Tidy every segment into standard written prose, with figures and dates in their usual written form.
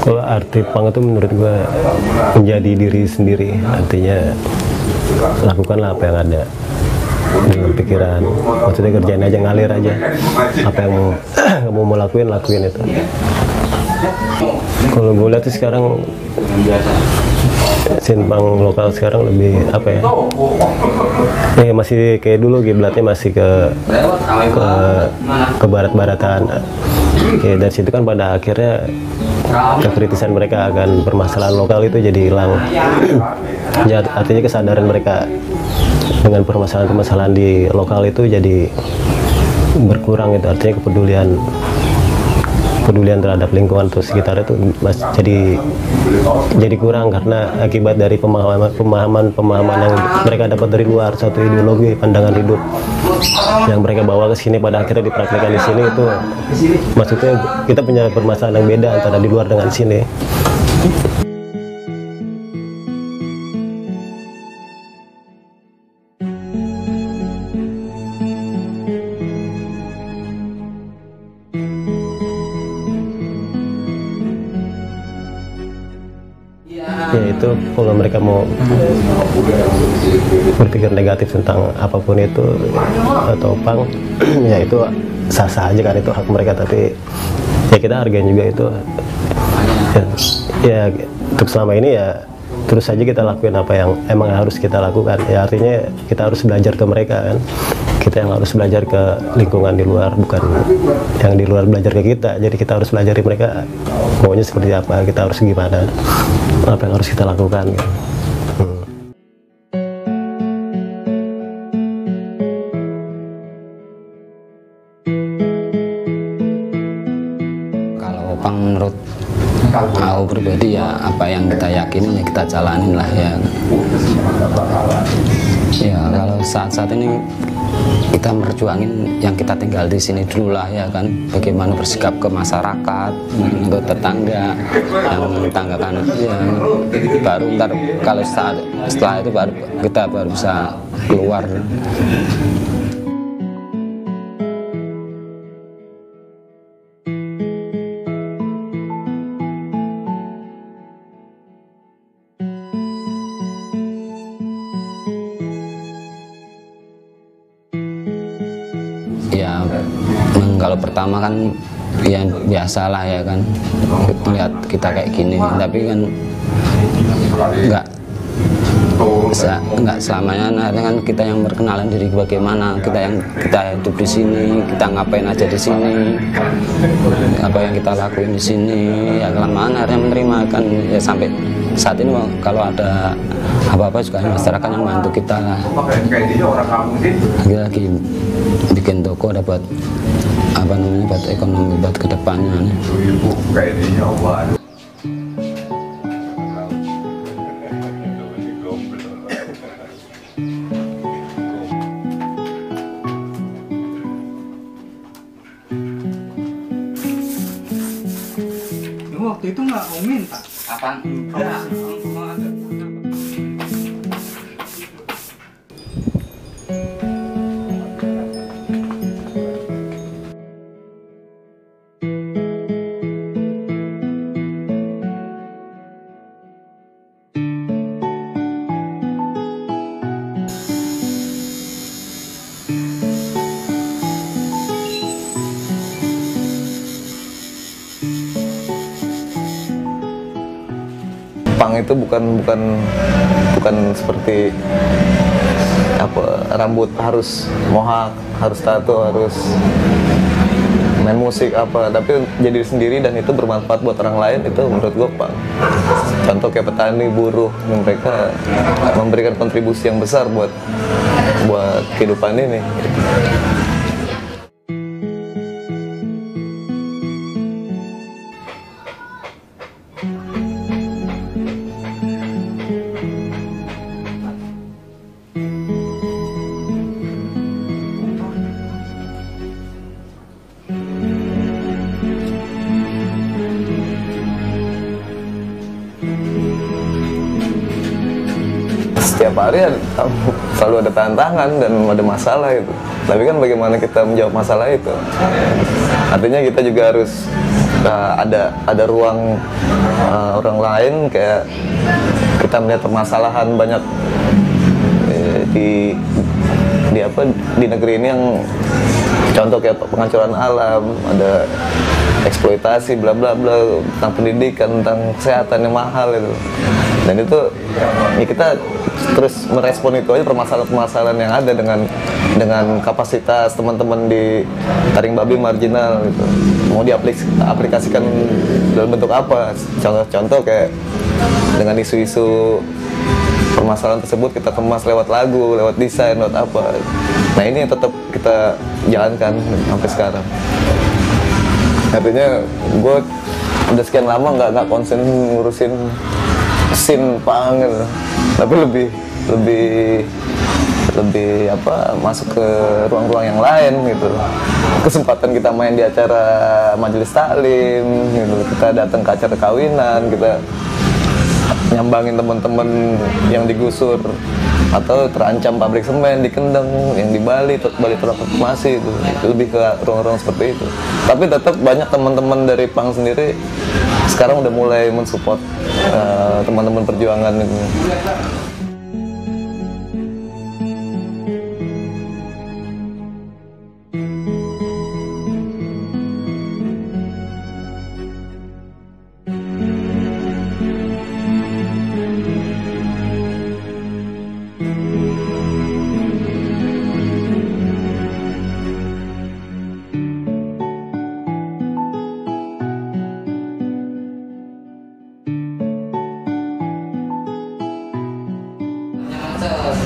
Kalau arti punk itu menurut gue menjadi diri sendiri, artinya lakukanlah apa yang ada dengan pikiran, maksudnya kerjain aja, ngalir aja apa yang kamu mau lakuin itu. Kalau gue lihat sih sekarang scene punk lokal sekarang lebih apa ya, masih kayak dulu kiblatnya masih ke barat-baratan. Oke, dari situ kan pada akhirnya kekritisan mereka akan permasalahan lokal itu jadi hilang. Ya, artinya kesadaran mereka dengan permasalahan-permasalahan di lokal itu jadi berkurang, itu artinya kepedulian terhadap lingkungan terus sekitar itu jadi kurang karena akibat dari pemahaman yang mereka dapat dari luar, satu ideologi pandangan hidup yang mereka bawa ke sini pada akhirnya dipraktikkan di sini. Itu maksudnya kita punya permasalahan yang beda antara di luar dengan sini. Ya itu kalau mereka mau berpikir negatif tentang apapun itu atau punk, ya itu sah-sah aja kan, itu hak mereka, tapi ya kita hargain juga itu. Ya untuk selama ini ya terus saja kita lakuin apa yang emang harus kita lakukan. Ya artinya kita harus belajar ke mereka kan, kita yang harus belajar ke lingkungan di luar, bukan yang di luar belajar ke kita. Jadi kita harus belajar dari mereka maunya seperti apa, kita harus gimana, apa yang harus kita lakukan gitu. Kalau punk menurut aku pribadi ya apa yang kita yakini ya kita jalanin lah ya. Ya kalau saat ini kita merjuangin yang kita tinggal di sini dulu lah ya kan, bagaimana bersikap ke masyarakat, untuk tetangga yang tetanggakan ya, baru ntar kalau setelah itu baru kita baru bisa keluar. Ya kalau pertama kan ya biasalah ya kan, lihat kita kayak gini, tapi kan nggak selamanya. Akhirnya kan kita yang berkenalan diri bagaimana kita hidup di sini, kita ngapain aja di sini, apa yang kita lakuin di sini, ya kelamaan akhirnya menerima kan. Ya sampai saat ini kalau ada apa-apa juga masyarakat yang bantu kita lah. Kita lagi bikin toko dapat apa namanya, buat ekonomi buat kedepannya nih. Waktu itu nggak mau minta Apaan? enggak ada. Punk itu bukan seperti apa, rambut harus mohak, harus tato, harus main musik apa, tapi jadi diri sendiri dan itu bermanfaat buat orang lain. Itu menurut gue punk. Contoh kayak petani, buruh, mereka memberikan kontribusi yang besar buat kehidupan ini. Setiap hari selalu ada tantangan dan ada masalah itu. Tapi kan bagaimana kita menjawab masalah itu? Artinya kita juga harus ada ruang orang lain, kayak kita melihat permasalahan banyak di negeri ini yang contoh kayak penghancuran alam, ada eksploitasi bla bla bla, tentang pendidikan, tentang kesehatan yang mahal itu. Dan itu ya kita terus merespon itu aja, permasalahan-permasalahan yang ada dengan kapasitas teman-teman di Taring Babi marginal gitu. Mau diaplikasikan dalam bentuk apa? Contoh kayak dengan isu-isu permasalahan tersebut kita kemas lewat lagu, lewat desain, lewat apa. Nah ini yang tetap kita jalankan sampai sekarang. Artinya gue udah sekian lama nggak konsen ngurusin scene punk gitu, tapi lebih masuk ke ruang-ruang yang lain gitu. Kesempatan kita main di acara majelis taklim gitu, kita datang ke acara kawinan, kita nyambangin teman-teman yang digusur atau terancam pabrik semen di Kendeng, yang di Bali transformasi itu lebih ke ruang-ruang seperti itu. Tapi tetap banyak teman-teman dari punk sendiri sekarang udah mulai mensupport teman-teman perjuangan itu.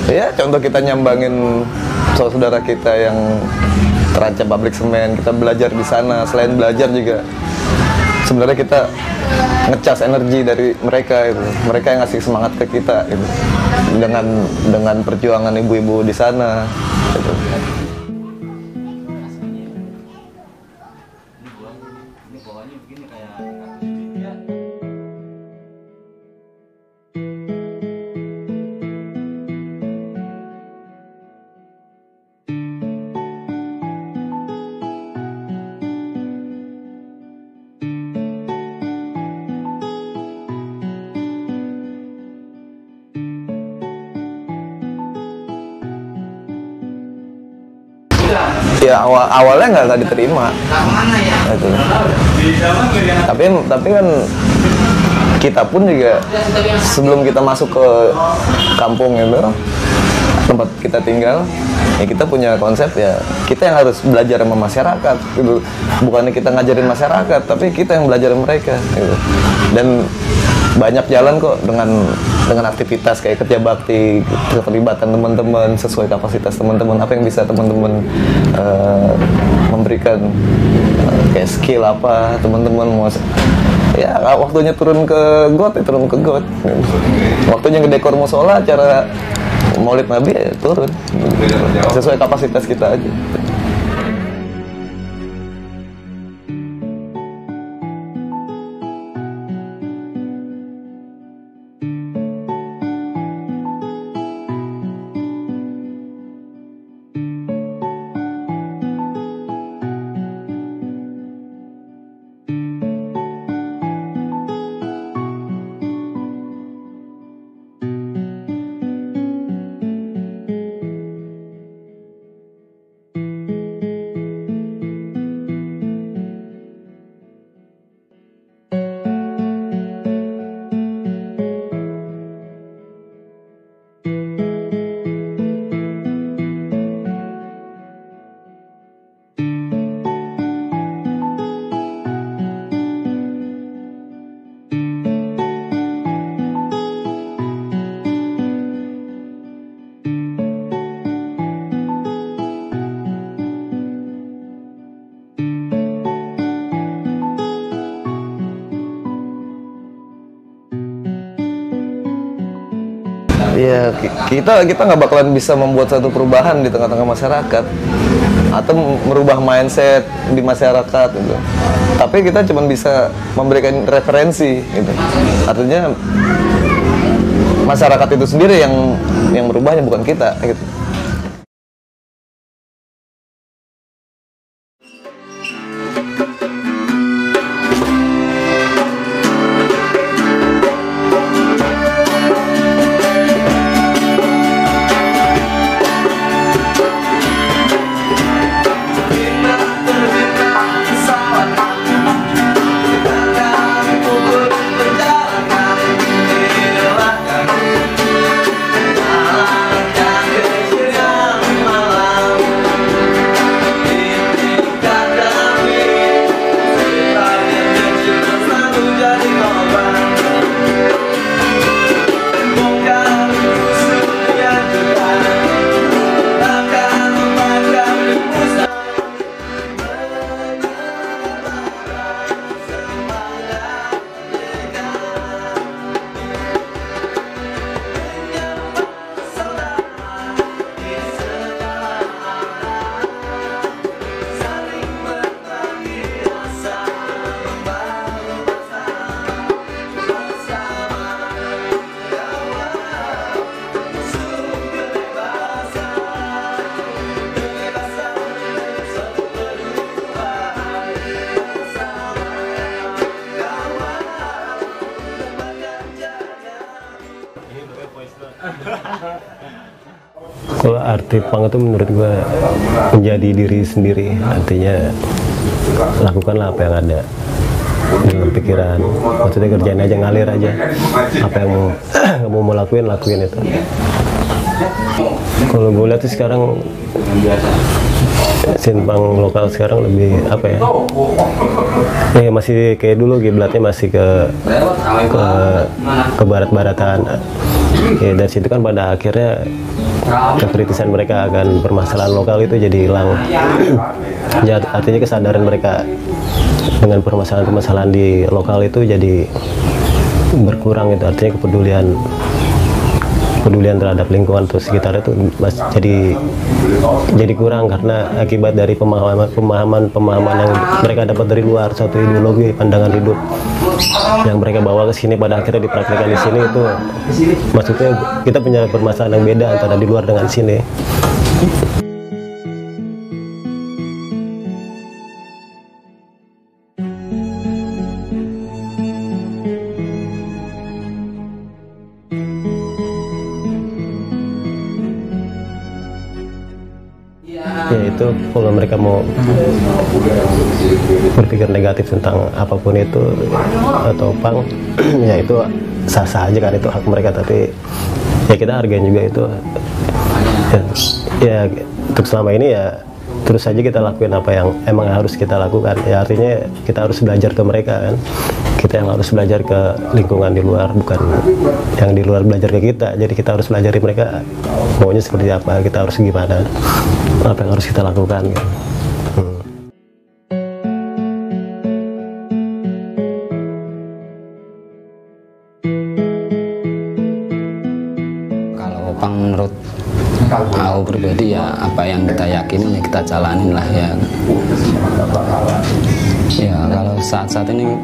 Ya, contoh kita nyambangin saudara kita yang terancam pabrik semen, kita belajar di sana. Selain belajar juga, sebenarnya kita ngecas energi dari mereka itu. Mereka yang ngasih semangat ke kita itu. Dengan perjuangan ibu-ibu di sana. Gitu. Ya awalnya nggak diterima, gitu. Tapi kan kita pun juga sebelum kita masuk ke kampung itu tempat kita tinggal, ya kita punya konsep ya kita yang harus belajar sama masyarakat, gitu. Bukannya kita ngajarin masyarakat, tapi kita yang belajar mereka, gitu. Dan banyak jalan kok dengan aktivitas kayak kerja bakti, keterlibatan teman-teman sesuai kapasitas teman-teman, apa yang bisa teman-teman memberikan kayak skill apa teman-teman mau ya waktunya turun ke got ya turun ke got, waktunya ngedekor musola acara Maulid Nabi ya turun sesuai kapasitas kita aja. Ya kita nggak bakalan bisa membuat satu perubahan di tengah-tengah masyarakat atau merubah mindset di masyarakat gitu. Tapi kita cuma bisa memberikan referensi gitu. Artinya masyarakat itu sendiri yang merubahnya, bukan kita gitu. Kalau arti punk itu menurut gue menjadi diri sendiri, artinya lakukanlah apa yang ada dengan pikiran, maksudnya kerjain aja, ngalir aja apa yang kamu mau lakuin itu. Kalau gue lihat sih sekarang scene punk lokal sekarang lebih apa ya, masih kayak dulu, kiblatnya masih ke barat-baratan ya, dari situ kan pada akhirnya kekritisan mereka akan permasalahan lokal itu jadi hilang. Ya, artinya kesadaran mereka dengan permasalahan-permasalahan di lokal itu jadi berkurang, itu artinya kepedulian terhadap lingkungan atau sekitar itu jadi kurang karena akibat dari pemahaman yang mereka dapat dari luar, suatu ideologi, pandangan hidup yang mereka bawa ke sini, pada akhirnya dipraktikkan di sini. Itu maksudnya kita punya permasalahan yang beda antara di luar dengan sini. Ya itu kalau mereka mau berpikir negatif tentang apapun itu atau punk, ya itu sah-sah aja kan, itu hak mereka, tapi ya kita hargain juga itu. Ya untuk selama ini ya terus saja kita lakuin apa yang emang harus kita lakukan. Ya artinya kita harus belajar ke mereka kan, kita yang harus belajar ke lingkungan di luar, bukan yang di luar belajar ke kita. Jadi kita harus belajar dari mereka maunya seperti apa, kita harus gimana, apa yang harus kita lakukan gitu. Kalau punk menurut aku pribadi ya apa yang kita yakini ya kita jalanin lah ya. Ya kalau saat ini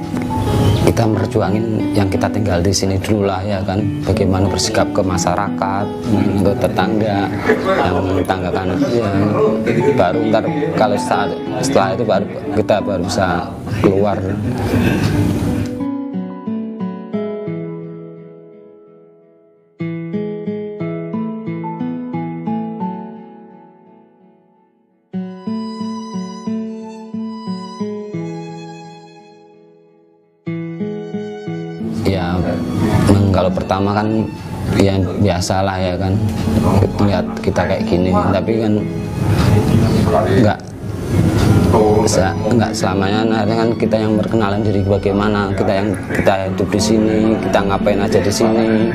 kita merjuangin yang kita tinggal di sini dulu lah ya kan, bagaimana bersikap ke masyarakat, untuk tetangga, yang tetanggakan ya, baru ntar kalau setelah itu baru kita bisa keluar. Ya kalau pertama kan ya biasalah ya kan, lihat kita kayak gini, tapi kan nggak selamanya kan kita yang berkenalan diri bagaimana kita hidup di sini, kita ngapain aja di sini,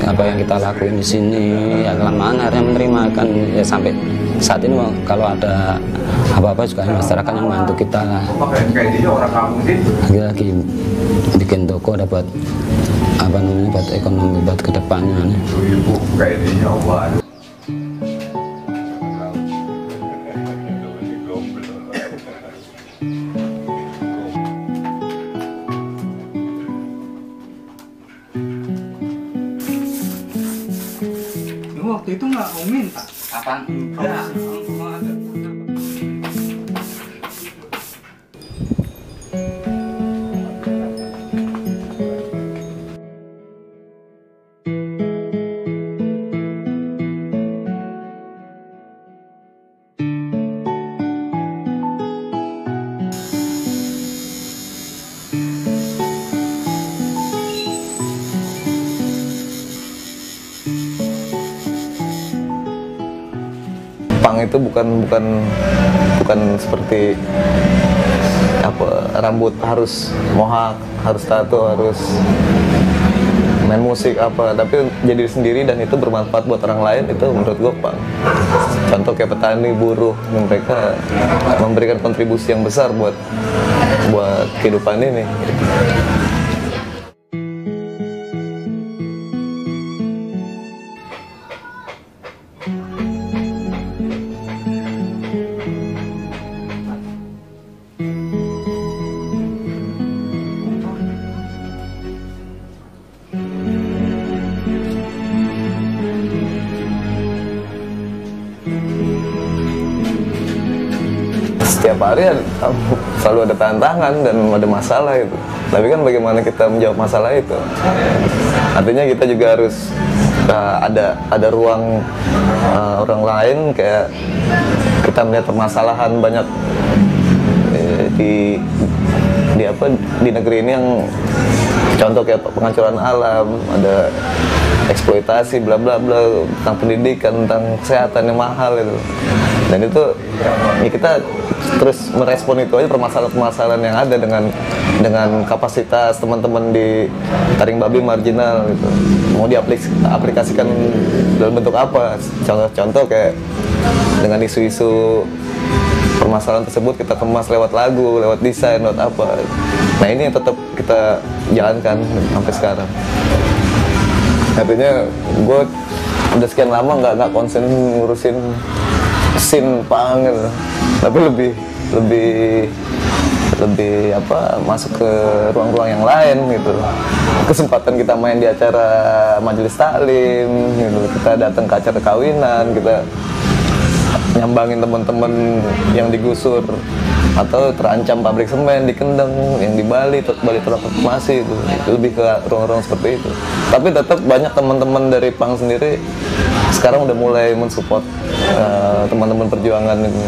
apa yang kita lakuin di sini, ya kelamaan akhirnya menerima kan. Ya sampai saat ini kalau ada apa-apa juga masyarakat yang bantu kita lah. Lagi bikin toko dapat apa namanya, buat ekonomi, buat kedepannya nih. Waktu itu nggak mau minta. Apa? Enggak. Punk itu bukan seperti apa, rambut harus mohak, harus tato, harus main musik apa, tapi jadi sendiri dan itu bermanfaat buat orang lain, itu menurut gue punk. Contoh kayak petani, buruh, mereka memberikan kontribusi yang besar buat kehidupan ini. Setiap hari selalu ada tantangan dan ada masalah itu. Tapi kan bagaimana kita menjawab masalah itu? Artinya kita juga harus ada ruang orang lain, kayak kita melihat permasalahan banyak di negeri ini, yang contoh kayak penghancuran alam, ada eksploitasi bla bla bla, tentang pendidikan, tentang kesehatan yang mahal itu. Dan itu ya kita terus merespon itu aja, permasalahan-permasalahan yang ada dengan kapasitas teman-teman di Taring Babi marginal gitu. Mau diaplikasikan dalam bentuk apa? Contoh kayak dengan isu-isu permasalahan tersebut kita kemas lewat lagu, lewat desain, lewat apa. Nah ini yang tetap kita jalankan sampai sekarang. Artinya gue udah sekian lama nggak konsen ngurusin scene punk gitu, tapi lebih masuk ke ruang-ruang yang lain gitu. Kesempatan kita main di acara majelis taklim gitu, kita datang ke acara kawinan, kita nyambangin teman-teman yang digusur atau terancam pabrik semen di Kendeng, yang di Bali transformasi itu lebih ke ruang-ruang seperti itu. Tapi tetap banyak teman-teman dari punk sendiri sekarang udah mulai mensupport teman-teman perjuangan ini.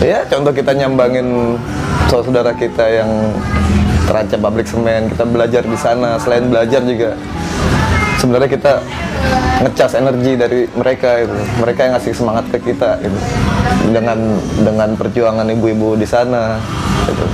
Ya, contoh kita nyambangin saudara kita yang terancam pabrik semen, kita belajar di sana. Selain belajar juga sebenarnya kita ngecas energi dari mereka itu. Mereka yang ngasih semangat ke kita gitu. Dengan perjuangan ibu-ibu di sana gitu.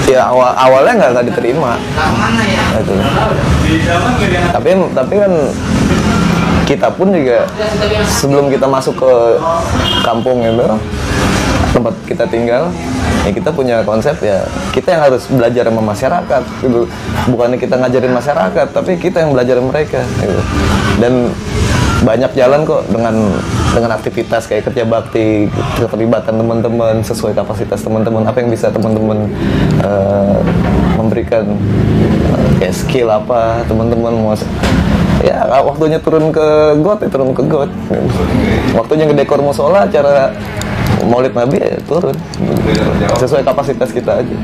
Ya awalnya nggak diterima, gitu. Tapi kan kita pun juga sebelum kita masuk ke kampung itu tempat kita tinggal, ya kita punya konsep ya kita yang harus belajar sama masyarakat, gitu. Bukannya kita ngajarin masyarakat, tapi kita yang belajar mereka, gitu. Dan banyak jalan kok dengan aktivitas kayak kerja bakti, keterlibatan teman-teman sesuai kapasitas teman-teman, apa yang bisa teman-teman memberikan kayak skill apa teman-teman mau ya waktunya turun ke got ya turun ke got, waktunya ngedekor musola acara Maulid Nabi ya turun sesuai kapasitas kita aja.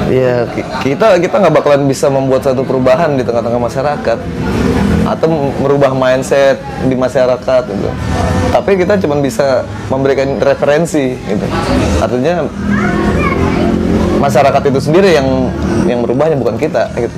Ya kita nggak bakalan bisa membuat satu perubahan di tengah-tengah masyarakat atau merubah mindset di masyarakat gitu. Tapi kita cuma bisa memberikan referensi gitu. Artinya masyarakat itu sendiri yang merubahnya, bukan kita gitu.